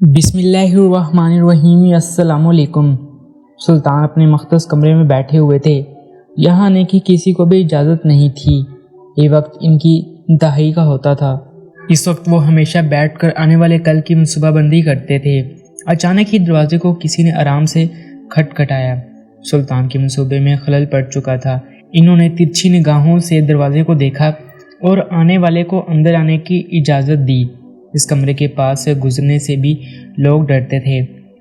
बिस्मिल्लाहिर्रहमानिर्रहीम। अस्सलामुअलैकुम। सुल्तान अपने मख्तस कमरे में बैठे हुए थे। यहाँ आने की किसी को भी इजाज़त नहीं थी। ये वक्त इनकी इंतहाई का होता था। इस वक्त वो हमेशा बैठकर आने वाले कल की मनसूबाबंदी करते थे। अचानक ही दरवाजे को किसी ने आराम से खटखटाया। सुल्तान के मंसूबे में खलल पड़ चुका था। इन्होंने तिरछी निगाहों से दरवाजे को देखा और आने वाले को अंदर आने की इजाज़त दी। इस कमरे के पास से गुजरने से भी लोग डरते थे,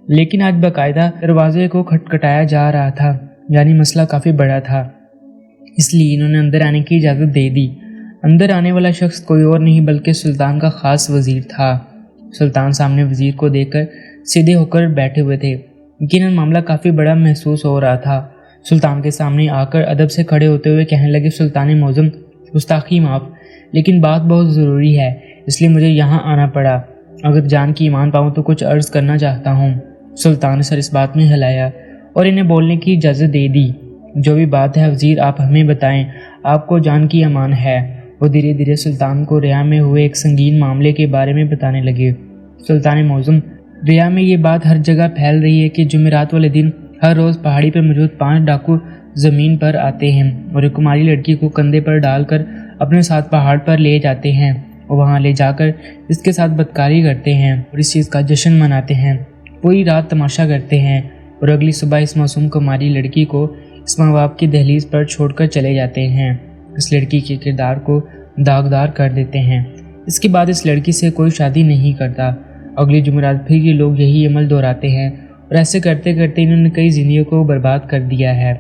लेकिन आज बाकायदा दरवाजे को खटखटाया जा रहा था, यानी मसला काफ़ी बड़ा था। इसलिए इन्होंने अंदर आने की इजाज़त दे दी। अंदर आने वाला शख्स कोई और नहीं बल्कि सुल्तान का ख़ास वज़ीर था। सुल्तान सामने वज़ीर को देखकर सीधे होकर बैठे हुए थे। यकीनन मामला काफ़ी बड़ा महसूस हो रहा था। सुल्तान के सामने आकर अदब से खड़े होते हुए कहने लगे, सुल्तान मौज़म, गुस्ताखी माफ़, लेकिन बात बहुत ज़रूरी है, इसलिए मुझे यहाँ आना पड़ा। अगर जान की ईमान पाऊँ तो कुछ अर्ज़ करना चाहता हूँ। सुल्तान ने सर इस बात में हिलाया और इन्हें बोलने की इजाज़त दे दी। जो भी बात है वज़ीर, आप हमें बताएं, आपको जान की अमान है। वो धीरे धीरे सुल्तान को रिया में हुए एक संगीन मामले के बारे में बताने लगे। सुल्तान मौज़म, रिया में ये बात हर जगह फैल रही है कि जुमेरात वाले दिन हर रोज़ पहाड़ी पर मौजूद 5 डाकू ज़मीन पर आते हैं और एक कुमारी लड़की को कंधे पर डालकर अपने साथ पहाड़ पर ले जाते हैं और वहाँ ले जाकर इसके साथ बदकारी करते हैं और इस चीज़ का जश्न मनाते हैं। पूरी रात तमाशा करते हैं और अगली सुबह इस मासूम कुमारी लड़की को इस माँ बाप की दहलीज पर छोड़कर चले जाते हैं। इस लड़की के किरदार को दागदार कर देते हैं। इसके बाद इस लड़की से कोई शादी नहीं करता। अगली जुमेरात फिर ये लोग यही अमल दोहराते हैं और ऐसे करते करते इन्होंने कई ज़िंदगियों को बर्बाद कर दिया है।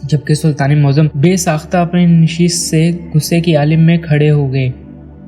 जबकि सुल्तान मौज़म बेसाख्ता अपने नशीस से गुस्से की आलिम में खड़े हो गए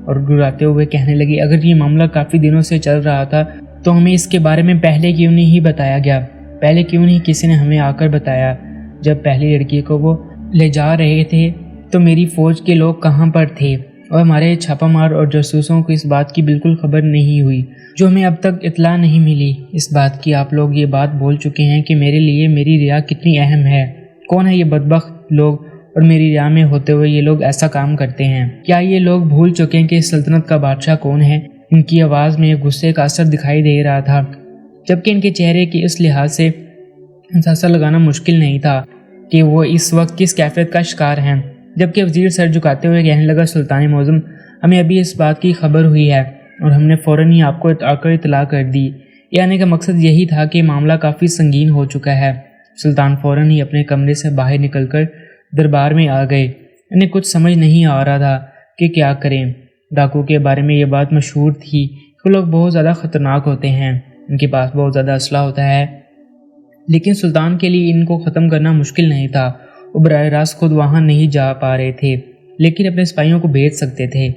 और गुर्राते हुए कहने लगे, अगर ये मामला काफ़ी दिनों से चल रहा था तो हमें इसके बारे में पहले क्यों नहीं बताया गया? पहले क्यों नहीं किसी ने हमें आकर बताया? जब पहली लड़की को वो ले जा रहे थे तो मेरी फ़ौज के लोग कहाँ पर थे और हमारे छापामार और जासूसों को इस बात की बिल्कुल खबर नहीं हुई, जो हमें अब तक इत्तला नहीं मिली। इस बात की आप लोग ये बात बोल चुके हैं कि मेरे लिए मेरी रिया कितनी अहम है। कौन है ये बदबख्त लोग और मेरी रिया में होते हुए ये लोग ऐसा काम करते हैं? क्या ये लोग भूल चुके हैं कि इस सल्तनत का बादशाह कौन है? इनकी आवाज़ में गुस्से का असर दिखाई दे रहा था, जबकि इनके चेहरे की इस लिहाज से अंदाज़ा लगाना मुश्किल नहीं था कि वो इस वक्त किस कैफियत का शिकार हैं। जबकि वज़ीर सर झुकाते हुए कहने लगा, सुल्तान मौज़म, हमें अभी इस बात की खबर हुई है और हमने फ़ौरन ही आपको आकर इतला कर दी। ये आने का मकसद यही था कि मामला काफ़ी संगीन हो चुका है। सुल्तान फ़ौरन ही अपने कमरे से बाहर निकलकर दरबार में आ गए। इन्हें कुछ समझ नहीं आ रहा था कि क्या करें। डाकू के बारे में ये बात मशहूर थी कि लोग बहुत ज़्यादा ख़तरनाक होते हैं, इनके पास बहुत ज़्यादा असला होता है, लेकिन सुल्तान के लिए इनको ख़त्म करना मुश्किल नहीं था। वो बराह रास्त खुद वहाँ नहीं जा पा रहे थे, लेकिन अपने सिपाहियों को भेज सकते थे।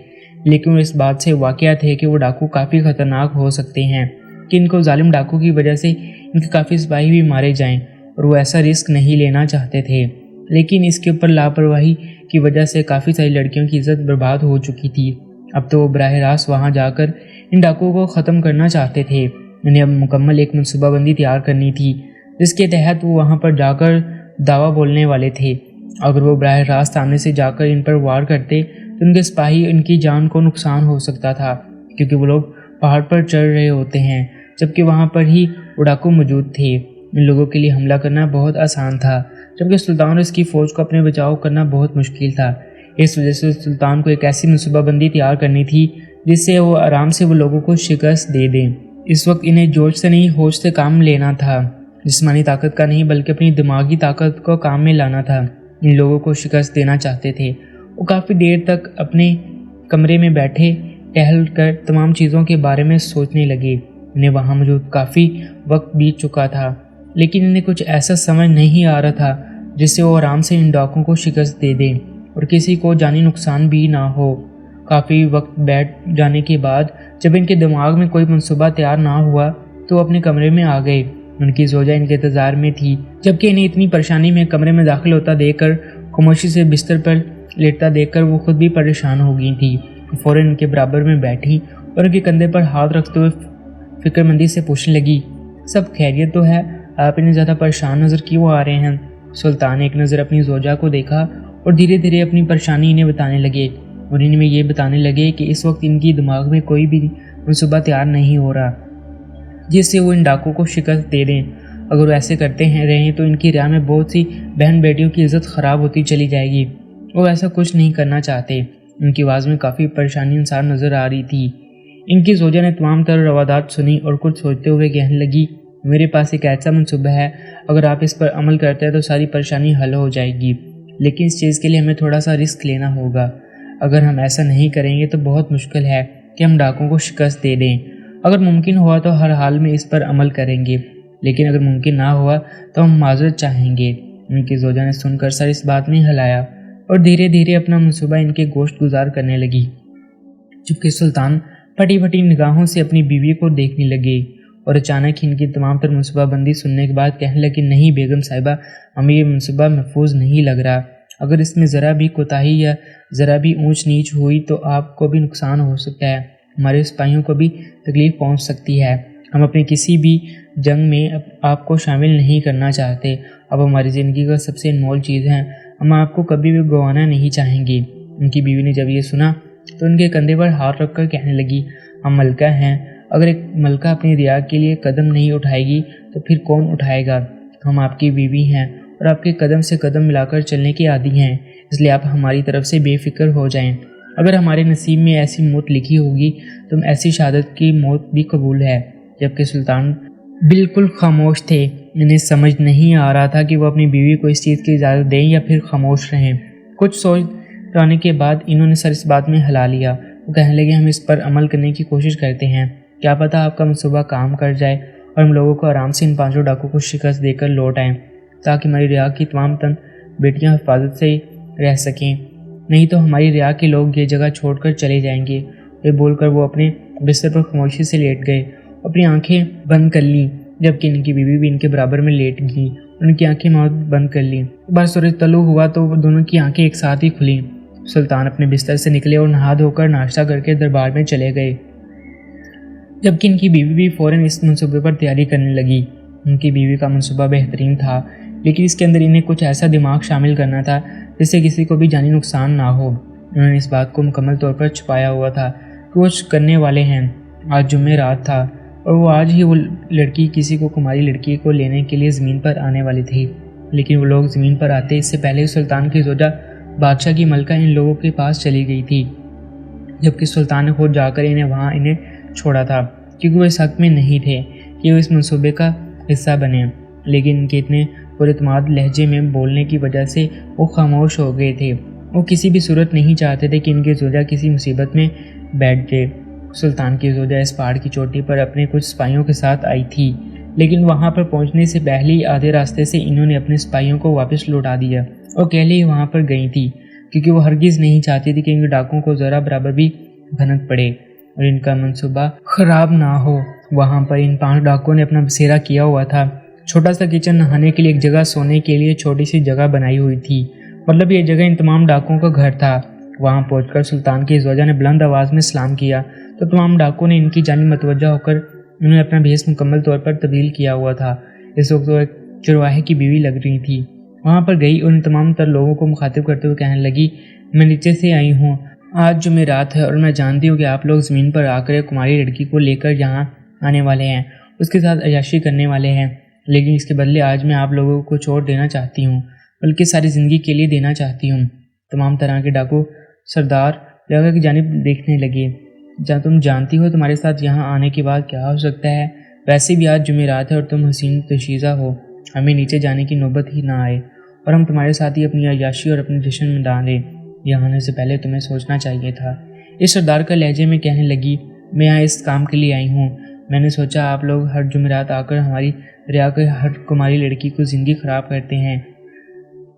लेकिन वो इस बात से वाक़िया थे कि वो डाकू काफ़ी ख़तरनाक हो सकते हैं कि इनको जालिम डाकू की वजह से इनके काफ़ी सिपाही भी मारे जाएं, और वो ऐसा रिस्क नहीं लेना चाहते थे। लेकिन इसके ऊपर लापरवाही की वजह से काफ़ी सारी लड़कियों की इज़्ज़त बर्बाद हो चुकी थी। अब तो वो बराह रास्त वहाँ जाकर इन डाकुओं को ख़त्म करना चाहते थे। इन्हें अब मुकम्मल एक मनसूबाबंदी तैयार करनी थी, जिसके तहत वो वहाँ पर जाकर दावा बोलने वाले थे। अगर वो बराह रास्त सामने से जाकर इन पर वार करते तो उनके सिपाही, इनकी जान को नुकसान हो सकता था, क्योंकि वो लोग पहाड़ पर चढ़ रहे होते हैं, जबकि वहाँ पर ही वो डाकू मौजूद थे। इन लोगों के लिए हमला करना बहुत आसान था, जबकि सुल्तान और इसकी फ़ौज को अपने बचाव करना बहुत मुश्किल था। इस वजह से सुल्तान को एक ऐसी मनसूबाबंदी तैयार करनी थी जिससे वो आराम से वो लोगों को शिकस्त दे दें। इस वक्त इन्हें जोश से नहीं, होश से काम लेना था। जिस्मानी ताकत का नहीं बल्कि अपनी दिमागी ताकत को काम में लाना था। इन लोगों को शिकस्त देना चाहते थे। वो काफ़ी देर तक अपने कमरे में बैठे टहल कर तमाम चीज़ों के बारे में सोचने लगे। इन्हें वहाँ मौजूद काफ़ी वक्त बीत चुका था, लेकिन इन्हें कुछ ऐसा समझ नहीं आ रहा था जिससे वो आराम से इन डाकुओं को शिकस्त दे दें और किसी को जानी नुकसान भी ना हो। काफ़ी वक्त बैठ जाने के बाद जब इनके दिमाग में कोई मंसूबा तैयार ना हुआ तो अपने कमरे में आ गए। उनकी ज़ौजा इनके इंतज़ार में थी, जबकि इन्हें इतनी परेशानी में कमरे में दाखिल होता देखकर, खामोशी से बिस्तर पर लेटता देखकर वो खुद भी परेशान हो गई थी। फ़ौरन इनके बराबर में बैठी और उनके कंधे पर हाथ रखते हुए फिक्रमंदी से पूछने लगी, सब खैरियत तो है? आप इन्हें ज़्यादा परेशान नज़र क्यों आ रहे हैं? सुल्तान एक नज़र अपनी ज़ौजा को देखा और धीरे धीरे अपनी परेशानी इन्हें बताने लगे और इनमें ये बताने लगे कि इस वक्त इनकी दिमाग में कोई भी मनसूबा तैयार नहीं हो रहा। جس سے وہ ان ڈاکوں کو شکست دے دیں۔ اگر وہ ایسے کرتے رہیں تو ان کی رعایا میں بہت سی بہن بیٹیوں کی عزت خراب ہوتی چلی جائے گی۔ وہ ایسا کچھ نہیں کرنا چاہتے۔ ان کی آواز میں کافی پریشانی انصار نظر آ رہی تھی۔ ان کی زوجہ نے تمام تر روادات سنی اور کچھ سوچتے ہوئے کہنے لگی، میرے پاس ایک ایسا منصوبہ ہے، اگر آپ اس پر عمل کرتے ہیں تو ساری پریشانی حل ہو جائے گی، لیکن اس چیز کے لیے ہمیں تھوڑا سا رسک لینا ہوگا۔ اگر ہم ایسا نہیں کریں گے تو بہت مشکل ہے کہ ہم ڈاکوں کو شکست دے دیں۔ اگر ممکن ہوا تو ہر حال میں اس پر عمل کریں گے، لیکن اگر ممکن نہ ہوا تو ہم معذرت چاہیں گے۔ ان کی زوجہ نے سن کر سر اس بات میں ہلایا اور دھیرے دھیرے اپنا منصوبہ ان کے گوشت گزار کرنے لگی، جبکہ سلطان پھٹی پھٹی نگاہوں سے اپنی بیوی کو دیکھنے لگے اور اچانک ان کی تمام تر منصوبہ بندی سننے کے بعد کہنے لگے، نہیں بیگم صاحبہ، ہمیں یہ منصوبہ محفوظ نہیں لگ رہا۔ اگر اس میں ذرا بھی کوتاہی یا ذرا بھی اونچ نیچ ہوئی تو آپ کو بھی نقصان ہو سکتا ہے، ہمارے سپاہیوں کو بھی تکلیف پہنچ سکتی ہے۔ ہم اپنی کسی بھی جنگ میں آپ کو شامل نہیں کرنا چاہتے، اب ہماری زندگی کا سب سے انمول چیز ہے، ہم آپ کو کبھی بھی گنوانا نہیں چاہیں گے۔ ان کی بیوی نے جب یہ سنا تو ان کے کندھے پر ہاتھ رکھ کر کہنے لگی، ہم ملکہ ہیں، اگر ایک ملکہ اپنی رعایا کے لیے قدم نہیں اٹھائے گی تو پھر کون اٹھائے گا؟ ہم آپ کی بیوی ہیں اور آپ کے قدم سے قدم ملا کر چلنے کے عادی ہیں، اس لیے آپ ہماری طرف سے بے فکر ہو جائیں۔ اگر ہمارے نصیب میں ایسی موت لکھی ہوگی تو ایسی شہادت کی موت بھی قبول ہے۔ جبکہ سلطان بالکل خاموش تھے، انہیں سمجھ نہیں آ رہا تھا کہ وہ اپنی بیوی کو اس چیز کی اجازت دیں یا پھر خاموش رہیں۔ کچھ سوچ لانے کے بعد انہوں نے سر اس بات میں ہلا لیا۔ وہ کہنے لگے، ہم اس پر عمل کرنے کی کوشش کرتے ہیں، کیا پتہ آپ کا منصوبہ کام کر جائے اور ہم لوگوں کو آرام سے ان 5 ڈاکوں کو شکست دے کر لوٹ آئیں تاکہ ہماری رعایا کی تمام تن بیٹیاں حفاظت سے رہ سکیں، نہیں تو ہماری رعایا کے لوگ یہ جگہ چھوڑ کر چلے جائیں گے۔ یہ بول کر وہ اپنے بستر پر خاموشی سے لیٹ گئے، اپنی آنکھیں بند کر لیں، جبکہ ان کی بیوی بھی ان کے برابر میں لیٹ گئی، ان کی آنکھیں بند کر لیں۔ بس سورج طلوع ہوا تو وہ دونوں کی آنکھیں ایک ساتھ ہی کھلیں۔ سلطان اپنے بستر سے نکلے اور نہا دھو کر ناشتہ کر کے دربار میں چلے گئے، جبکہ ان کی بیوی بھی فوراً اس منصوبے پر تیاری کرنے لگی۔ ان کی بیوی کا منصوبہ بہترین تھا، لیکن اس کے اندر انہیں کچھ ایسا دماغ شامل کرنا تھا جس سے کسی کو بھی جانی نقصان نہ ہو۔ انہوں نے اس بات کو مکمل طور پر چھپایا ہوا تھا کہ وہ کرنے والے ہیں۔ آج جمعہ رات تھا اور وہ آج ہی وہ لڑکی کسی کو کماری لڑکی کو لینے کے لیے زمین پر آنے والی تھی، لیکن وہ لوگ زمین پر آتے اس سے پہلے سلطان کی زوجہ بادشاہ کی ملکہ ان لوگوں کے پاس چلی گئی تھی، جبکہ سلطان نے خود جا کر انہیں چھوڑا تھا، کیونکہ وہ اس حق میں نہیں تھے کہ وہ اس منصوبے کا حصہ بنے، لیکن ان کے اتنے پراعتماد لہجے میں بولنے کی وجہ سے وہ خاموش ہو گئے تھے۔ وہ کسی بھی صورت نہیں چاہتے تھے کہ ان کی زوجہ کسی مصیبت میں بیٹھ جائے۔ سلطان کی زوجہ اس پہاڑ کی چوٹی پر اپنے کچھ سپاہیوں کے ساتھ آئی تھی، لیکن وہاں پر پہنچنے سے پہلے ہی آدھے راستے سے انہوں نے اپنے سپاہیوں کو واپس لوٹا دیا اور اکیلے ہی وہاں پر گئی تھی، کیونکہ وہ ہرگز نہیں چاہتی تھی کہ ان ڈاکوں کو ذرا برابر بھی بھنک پڑے اور ان کا منصوبہ خراب نہ ہو۔ وہاں پر ان 5 ڈاکوں نے اپنا بسیرا کیا ہوا تھا، چھوٹا سا کچن، نہانے کے لیے ایک جگہ، سونے کے لیے چھوٹی سی جگہ بنائی ہوئی تھی، مطلب یہ جگہ ان تمام ڈاکوں کا گھر تھا۔ وہاں پہنچ کر سلطان کی زوجہ نے بلند آواز میں سلام کیا تو تمام ڈاکوں نے ان کی جانب متوجہ ہو کر انہوں نے اپنا بھیس مکمل طور پر تبدیل کیا ہوا تھا۔ اس وقت وہ ایک چرواہے کی بیوی لگ رہی تھی، وہاں پر گئی اور ان تمام تر لوگوں کو مخاطب کرتے ہوئے کہنے لگی، میں نیچے سے آئی ہوں، آج جمعرات ہے اور میں جانتی ہوں کہ آپ لوگ زمین پر آ کر ایک کماری لڑکی کو لے کر یہاں آنے والے ہیں، اس کے ساتھ عیاشی کرنے والے ہیں، لیکن اس کے بدلے آج میں آپ لوگوں کو کچھ اور دینا چاہتی ہوں، بلکہ ساری زندگی کے لیے دینا چاہتی ہوں۔ تمام طرح کے ڈاکو سردار جگہ کی جانب دیکھنے لگے، جہاں تم جانتی ہو تمہارے ساتھ یہاں آنے کے بعد کیا ہو سکتا ہے، ویسے بھی آج جمعرات ہے اور تم حسین تشیزہ ہو، ہمیں نیچے جانے کی نوبت ہی نہ آئے اور ہم تمہارے ساتھ ہی اپنی عیاشی اور اپنے جشن میں ڈالیں، یہاں آنے سے پہلے تمہیں سوچنا چاہیے تھا۔ اس سردار کا لہجے میں کہنے لگی، میں یہاں اس کام کے لیے آئی ہوں، میں نے سوچا آپ لوگ ہر جمعرات آ کر ہماری رعایا کی ہر کماری لڑکی کو زندگی خراب کرتے ہیں،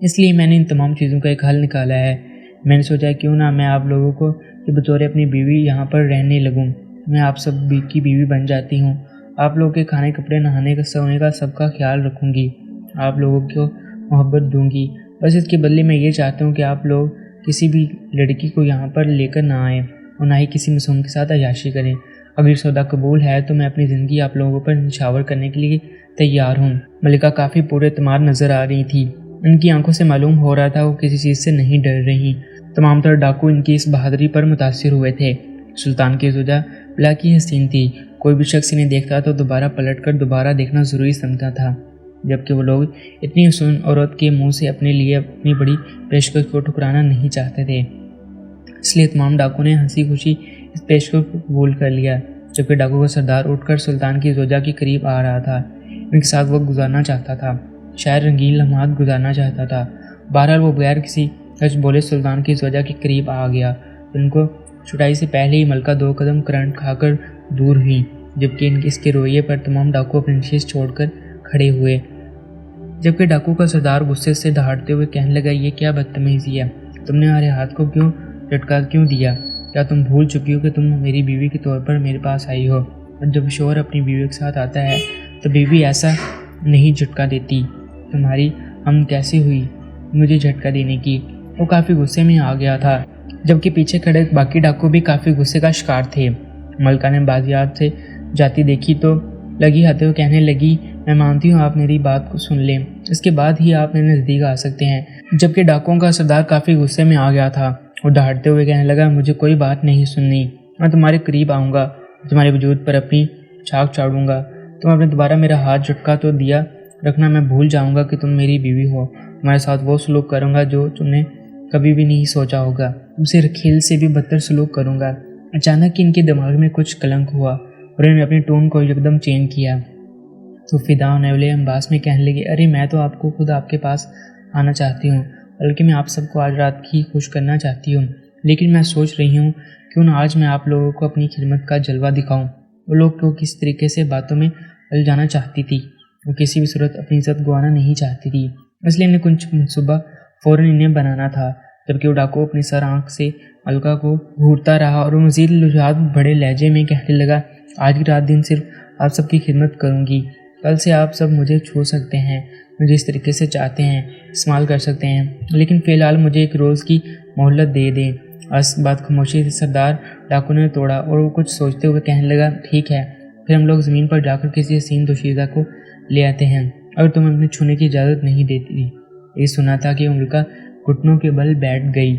اس لیے میں نے ان تمام چیزوں کا ایک حل نکالا ہے۔ میں نے سوچا کیوں نہ میں آپ لوگوں کو کہ بطور اپنی بیوی یہاں پر رہنے لگوں، میں آپ سب کی بیوی بن جاتی ہوں، آپ لوگوں کے کھانے کپڑے نہانے کا سونے کا سب کا خیال رکھوں گی، آپ لوگوں کو محبت دوں گی، بس اس کے بدلے میں یہ چاہتا ہوں کہ آپ لوگ کسی بھی لڑکی کو یہاں پر لے کر نہ آئیں اور نہ ہی کسی معصوم کے ساتھ عیاشی کریں۔ اگر سودا قبول ہے تو میں اپنی زندگی آپ لوگوں پر نچھاور کرنے کے لیے تیار ہوں۔ ملکہ کافی پورے اعتماد نظر آ رہی تھی، ان کی آنکھوں سے معلوم ہو رہا تھا وہ کسی چیز سے نہیں ڈر رہی۔ تمام تر ڈاکو ان کی اس بہادری پر متاثر ہوئے تھے۔ سلطان کی زوجہ बला की हसीन थी। कोई भी शख्स इन्हें देखता तो दोबारा पलटकर दोबारा देखना ज़रूरी समझता था, जबकि वो लोग इतनी हसीन औरत के मुंह से अपने लिए अपनी बड़ी पेशकश को ठुकराना नहीं चाहते थे। इसलिए तमाम डाकू ने हंसी खुशी इस पेशकश को कबूल कर लिया। जबकि डाकू का सरदार उठकर सुल्तान की ज़ौजा के करीब आ रहा था। इनके साथ वक्त गुजारना चाहता था, शायद रंगीन लम्हात गुजारना चाहता था। बहरहाल वो बगैर किसी हज बोले सुल्तान की ज़ौजा के करीब आ गया। उनको छुटाई से पहले ही मलका 2 कदम करंट खाकर दूर हुई, जबकि इसके रोये पर तमाम डाकू अपनी नशिश छोड़कर खड़े हुए। जबकि डाकू का सरदार गुस्से से दहाड़ते हुए कहने लगा, ये क्या बदतमीज़ी है, तुमने हमारे हाथ को क्यों झटका क्यों दिया? क्या तुम भूल चुकी हो कि तुम मेरी बीवी के तौर पर मेरे पास आई हो? और जब शोहर अपनी बीवी के साथ आता है तो बीवी ऐसा नहीं झटका देती। तुम्हारी हम कैसे हुई मुझे झटका देने की? वो काफ़ी गुस्से में आ गया था, जबकि पीछे खड़े बाकी डाकू भी काफ़ी गुस्से का शिकार थे। मलका ने बाजियात से जाती देखी तो लगी हाथे हुए कहने लगी, मैं मानती हूँ, आप मेरी बात को सुन लें, इसके बाद ही आप मेरे नज़दीक आ सकते हैं। जबकि डाकुओं का सरदार काफ़ी गुस्से में आ गया था और दहाड़ते हुए कहने लगा, मुझे कोई बात नहीं सुननी, मैं तुम्हारे करीब आऊँगा, तुम्हारे वजूद पर अपनी छाक चाड़ूंगा। तुम अपने दोबारा मेरा हाथ झटका तो दिया रखना, मैं भूल जाऊँगा कि तुम मेरी बीवी हो। तुम्हारे साथ वो सलूक करूँगा जो तुमने कभी भी नहीं सोचा होगा। तुमसे रखेल से भी बदतर सलूक करूँगा। अचानक इनके दिमाग में कुछ कलंक हुआ और इन्होंने अपनी टोन को एकदम चेंज किया। तो फिदा होने वाले अंदाज में कहने लगे, अरे मैं तो आपको खुद आपके पास आना चाहती हूँ, बल्कि मैं आप सबको आज रात ही खुश करना चाहती हूँ। लेकिन मैं सोच रही हूँ क्यों ना आज मैं आप लोगों को अपनी खिदमत का जलवा दिखाऊँ। वो लोग को किस तरीके से बातों में उलझाना चाहती थी, वो किसी भी सूरत अपनी इज्जत गंवाना नहीं चाहती थी, इसलिए इन्हें कुछ मनसूबा फ़ौरन इन्हें बनाना था। जबकि वो डाकू अपनी सर आँख से मलका को घूरता रहा और वो मज़ीद लुझात बड़े लहजे में कहने लगा, आज की रात दिन सिर्फ आप सबकी खिदमत करूँगी, कल से आप सब मुझे छू सकते हैं, मुझे इस तरीके से चाहते हैं इस्तेमाल कर सकते हैं, लेकिन फ़िलहाल मुझे एक रोज़ की मोहलत दे दें। इस बात खामोशी से सरदार डाकू ने तोड़ा और वो कुछ सोचते हुए कहने लगा, ठीक है, फिर हम लोग ज़मीन पर जाकर किसी हसीन दोशीज़ा को ले आते हैं, अगर तुम अपने छूने की इजाज़त नहीं देती। ये सुना था कि उनका घुटनों के बल बैठ गई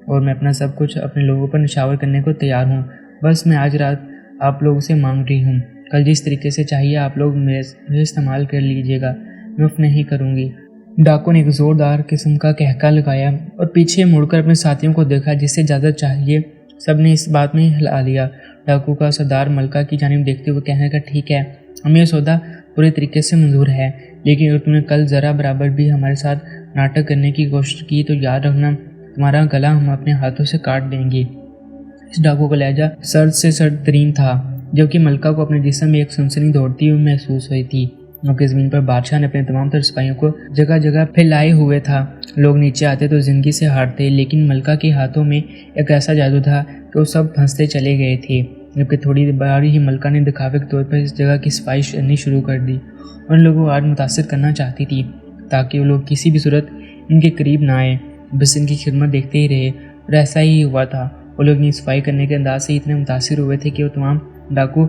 और मैं अपना सब कुछ अपने लोगों पर निशावर करने को तैयार हूँ। बस मैं आज रात आप लोगों से मांग रही हूँ, कल जिस तरीके से चाहिए आप लोग मुझे इस्तेमाल कर लीजिएगा, मैं उफ नहीं करूँगी। डाकू ने एक ज़ोरदार किस्म का कहका लगाया और पीछे मुड़कर अपने साथियों को देखा, जिससे इजाज़त चाहिए सब ने इस बात में हिला लिया। डाकू का सरदार मलका की जानिब देखते हुए कहने का, ठीक है, हमें यह सौदा पूरे तरीके से मंजूर है, लेकिन अगर तुमने कल ज़रा बराबर भी हमारे साथ नाटक करने की कोशिश की तो याद रखना, तुम्हारा गला हम अपने हाथों से काट देंगे। इस डाकू का लहजा सर्द से सर्द तरीन था, जबकि मलका को अपने जिस्म में एक सनसनी दौड़ती हुई महसूस हुई थी। क्योंकि ज़मीन पर बादशाह ने अपने तमाम तर सिपाहियों को जगह जगह फैलाए हुए था। लोग नीचे आते तो ज़िंदगी से हारते, लेकिन मलका के हाथों में एक ऐसा जादू था कि वो सब फंसते चले गए थे। जबकि थोड़ी बार ही मलका ने दिखावे के तौर पर इस जगह की सफाई करनी शुरू कर दी और उन लोगों को आज मुतासिर करना चाहती थी, ताकि वो लोग किसी भी सूरत इनके करीब ना आए, बस इनकी खिदमत देखते ही रहे। और ऐसा ही हुआ था। वो लोग इनकी सफाई करने के अंदाज से इतने मुतासिर हुए थे कि वो तमाम डाकू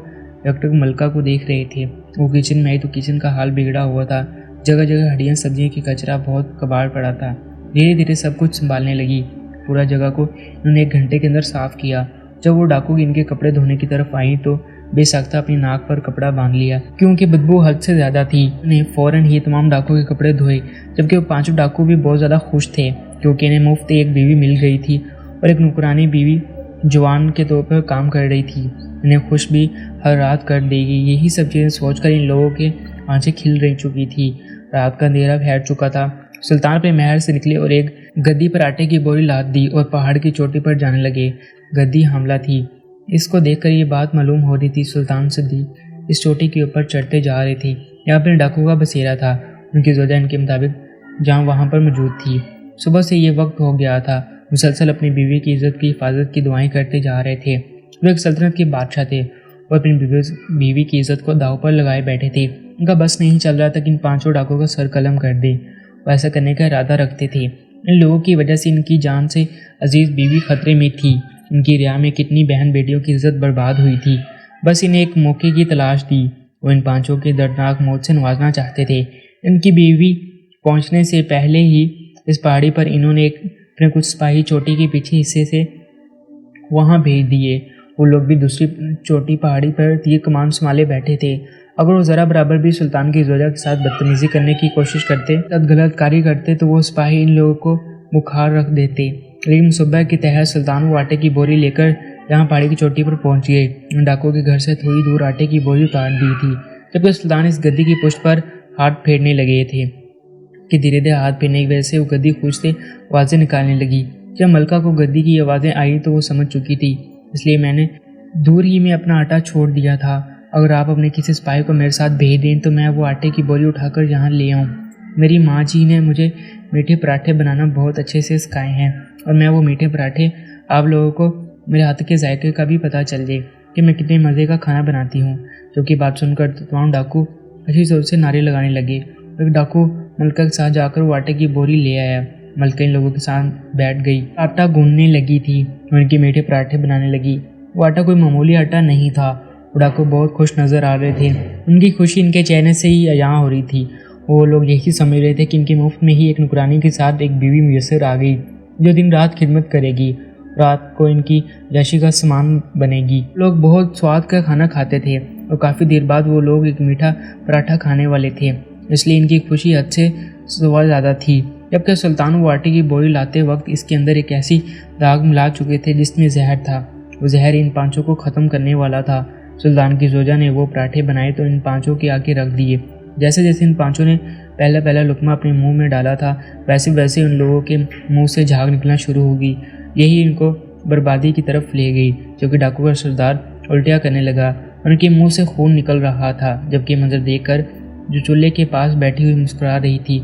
डॉक्टर मलका को देख रहे थे। वो किचन में आई तो किचन का हाल बिगड़ा हुआ था, जगह जगह हड्डियाँ सब्जियों की कचरा बहुत कबाड़ पड़ा था। धीरे धीरे सब कुछ संभालने लगी। पूरा जगह को इन्होंने 1 घंटे के अंदर साफ़ किया। जब वो डाकू इनके कपड़े धोने की तरफ आई तो बेसाख्ता अपनी नाक पर कपड़ा बांध लिया, क्योंकि बदबू हद से ज़्यादा थी। उन्हें फ़ौरन ही तमाम डाकू के कपड़े धोए, जबकि वो 5 डाकू भी बहुत ज़्यादा खुश थे, क्योंकि इन्हें मुफ्त एक बीवी मिल गई थी और एक नुकरानी बीवी जवान के तौर पर काम कर रही थी। इन्हें खुश भी हर रात कर देगी। यही सब चीज़ें सोचकर इन लोगों के आंखें खिल रही चुकी थी। रात का अंधेरा फैल चुका था। सुल्तान अपने महल से निकले और एक गद्दी पर आटे की बोरी लाद दी और पहाड़ की चोटी पर जाने लगे। गद्दी हमला थी। इसको देखकर ये बात मालूम हो रही थी, सुल्तान सिद्दीक इस चोटी के ऊपर चढ़ते जा रहे थे। यहाँ पर डाकू का बसेरा था। उनकी ज़ोजा इनके मुताबिक जहाँ वहाँ पर मौजूद थी। सुबह से ये वक्त हो गया था। मुसलसल अपनी बीवी की इज्जत की हिफाजत की दुआएं करते जा रहे थे। वो एक सल्तनत के बादशाह थे और अपनी बीवी की इज्जत को दाव पर लगाए बैठे थे। उनका बस नहीं चल रहा था कि इन 5 डाकुओं का सर कलम कर दे। वो ऐसा करने का इरादा रखते थे। इन लोगों की वजह से इनकी जान से अजीज़ बीवी खतरे में थी। इनकी रिया में कितनी बहन बेटियों की इज्जत बर्बाद हुई थी। बस इन्हें एक मौके की तलाश थी। वो इन 5 के दर्दनाक मौत से नवाजना चाहते थे। इनकी बीवी पहुँचने से पहले ही इस पहाड़ी पर इन्होंने अपने कुछ सिपाही चोटी के पीछे हिस्से से वहाँ भेज दिए وہ لوگ بھی دوسری چوٹی پہاڑی پر تیر کمان سنبھالے بیٹھے تھے۔ اگر وہ ذرا برابر بھی سلطان کی زوجہ کے ساتھ بدتمیزی کرنے کی کوشش کرتے، غلط کاری کرتے تو وہ سپاہی ان لوگوں کو بخار رکھ دیتے۔ لیکن صبح کے تحت سلطان وہ آٹے کی بوری لے کر یہاں پہاڑی کی چوٹی پر پہنچ گئے۔ ان ڈاکوؤں کے گھر سے تھوڑی دور آٹے کی بوری اتار دی تھی، جبکہ سلطان اس گدی کی پشت پر ہاتھ پھیرنے لگے تھے کہ دھیرے دھیرے ہاتھ پھیرنے کی وجہ سے وہ گدی کھوجتے آوازیں نکالنے لگی۔ جب ملکہ کو گدی کی آوازیں آئی تو وہ سمجھ چکی تھی، اس لیے میں نے دور ہی میں اپنا آٹا چھوڑ دیا تھا۔ اگر آپ اپنے کسی سپاہی کو میرے ساتھ بھیج دیں تو میں وہ آٹے کی بوری اٹھا کر یہاں لے آؤں۔ میری ماں جی نے مجھے میٹھے پراٹھے بنانا بہت اچھے سے سکھائے ہیں، اور میں وہ میٹھے پراٹھے آپ لوگوں کو میرے ہاتھ کے ذائقے کا بھی پتہ چل جائے کہ میں کتنے مزے کا کھانا بناتی ہوں۔ جو کہ بات سن کر تمام ڈاکو اچھی زور سے نعرے لگانے لگے۔ ایک ڈاکو ملکہ کے ساتھ جا کر وہ آٹے کی بوری لے آیا۔ ملکہ ان لوگوں کے ساتھ بیٹھ گئی، آٹا گوندنے لگی تھی، ان کے میٹھے پراٹھے بنانے لگی۔ وہ آٹا کوئی معمولی آٹا نہیں تھا۔ وہ ڈاکو بہت خوش نظر آ رہے تھے، ان کی خوشی ان کے چہرے سے ہی عیاں ہو رہی تھی۔ وہ لوگ یہی سمجھ رہے تھے کہ ان کے مفت میں ہی ایک نوکرانی کے ساتھ ایک بیوی میسر آ گئی جو دن رات خدمت کرے گی، رات کو ان کی عیاشی کا سامان بنے گی۔ لوگ بہت سواد کا کھانا کھاتے تھے اور کافی دیر بعد وہ لوگ ایک میٹھا پراٹھا کھانے والے تھے، اس لیے ان کی خوشی حد سے زیادہ تھی۔ جبکہ سلطان وہ آٹے کی بوری لاتے وقت اس کے اندر ایک ایسی داغ ملا چکے تھے جس میں زہر تھا۔ وہ زہر ان پانچوں کو ختم کرنے والا تھا۔ سلطان کی زوجہ نے وہ پراٹھے بنائے تو ان پانچوں کے آگے رکھ دیے۔ جیسے جیسے ان پانچوں نے پہلا لقمہ اپنے منہ میں ڈالا تھا، ویسے ویسے ان لوگوں کے منہ سے جھاگ نکلنا شروع ہوگی۔ یہی ان کو بربادی کی طرف لے گئی، جو کہ ڈاکو کا سردار الٹیاں کرنے لگا، ان کے منہ سے خون نکل رہا تھا۔ جبکہ منظر دیکھ کر جو چولہے کے پاس بیٹھی ہوئی مسکرا رہی تھی،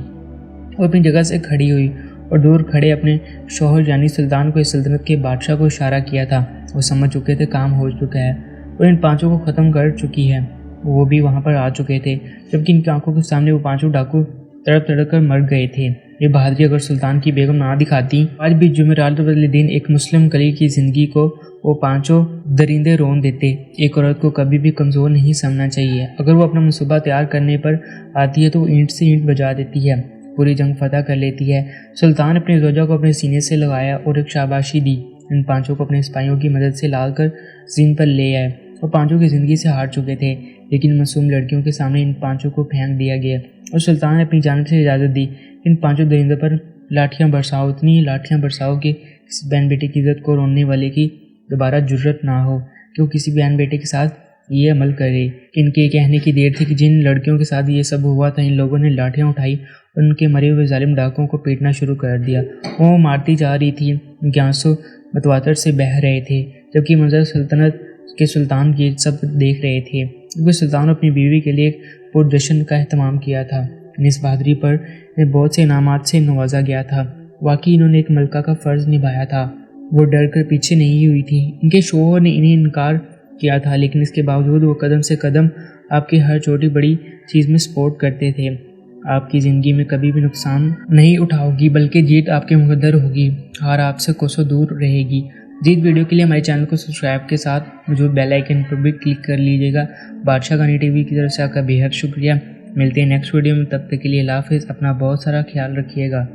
وہ اپنی جگہ سے کھڑی ہوئی اور دور کھڑے اپنے شوہر یعنی سلطان کو اس سلطنت کے بادشاہ کو اشارہ کیا تھا۔ وہ سمجھ چکے تھے کام ہو چکا ہے اور ان پانچوں کو ختم کر چکی ہے۔ وہ بھی وہاں پر آ چکے تھے، جبکہ ان کی آنکھوں کے سامنے وہ پانچوں ڈاکو تڑپ تڑپ کر مر گئے تھے۔ یہ بہادری اگر سلطان کی بیگم نہ دکھاتی، آج بھی جمعرات والے دن ایک مسلم کلی کی زندگی کو وہ پانچوں درندے رون دیتے۔ ایک عورت کو کبھی بھی کمزور نہیں سمجھنا چاہیے۔ اگر وہ اپنا منصوبہ تیار کرنے پر آتی ہے تو وہ اینٹ سے اینٹ بجا دیتی ہے، پوری جنگ فتح کر لیتی ہے۔ سلطان اپنے زوجہ کو اپنے سینے سے لگایا اور ایک شاباشی دی۔ ان پانچوں کو اپنے سپاہیوں کی مدد سے لال کر زین پر لے آئے اور پانچوں کی زندگی سے ہار چکے تھے، لیکن معصوم لڑکیوں کے سامنے ان پانچوں کو پھینک دیا گیا اور سلطان نے اپنی جانب سے اجازت دی کہ ان پانچوں درندوں پر لاٹھیاں برساؤ، اتنی لاٹھیاں برساؤ کہ کسی بہن بیٹے کی عزت کو رونے والے کی دوبارہ جرت نہ ہو کہ وہ کسی بہن بیٹے کے ساتھ یہ عمل کرے۔ ان کے کہنے کی دیر تھی کہ جن لڑکیوں کے ساتھ یہ سب ہوا تھا، ان لوگوں نے لاٹھیاں اٹھائی اور ان کے مرے ہوئے ظالم ڈاکوؤں کو پیٹنا شروع کر دیا۔ وہ مارتی جا رہی تھی، ان کے آنسو متواتر سے بہہ رہے تھے، جبکہ منظر سلطنت کے سلطان کی سب دیکھ رہے تھے، کیونکہ سلطان اپنی بیوی کے لیے ایک پرجشن کا اہتمام کیا تھا۔ اس بہادری پر انہیں بہت سے انعامات سے نوازا گیا تھا۔ واقعی انہوں نے ایک ملکہ کا فرض نبھایا تھا۔ وہ ڈر کر پیچھے نہیں ہوئی تھی۔ ان کے شوہر نے انہیں انکار کیا تھا، لیکن اس کے باوجود وہ قدم سے قدم آپ کی ہر چھوٹی بڑی چیز میں سپورٹ کرتے تھے۔ آپ کی زندگی میں کبھی بھی نقصان نہیں اٹھاؤ گی، بلکہ جیت آپ کے مقدر ہوگی، ہار آپ سے کوسوں دور رہے گی۔ جیت ویڈیو کے لیے ہمارے چینل کو سبسکرائب کے ساتھ موجود بیل آئیکن پر بھی کلک کر لیجیے گا۔ بادشاہ گانی ٹی وی کی طرف سے آپ کا بے حد شکریہ۔ ملتے ہیں نیکسٹ ویڈیو میں، تب تک کے لیے اللہ حافظ، اپنا بہت سارا خیال رکھیے گا۔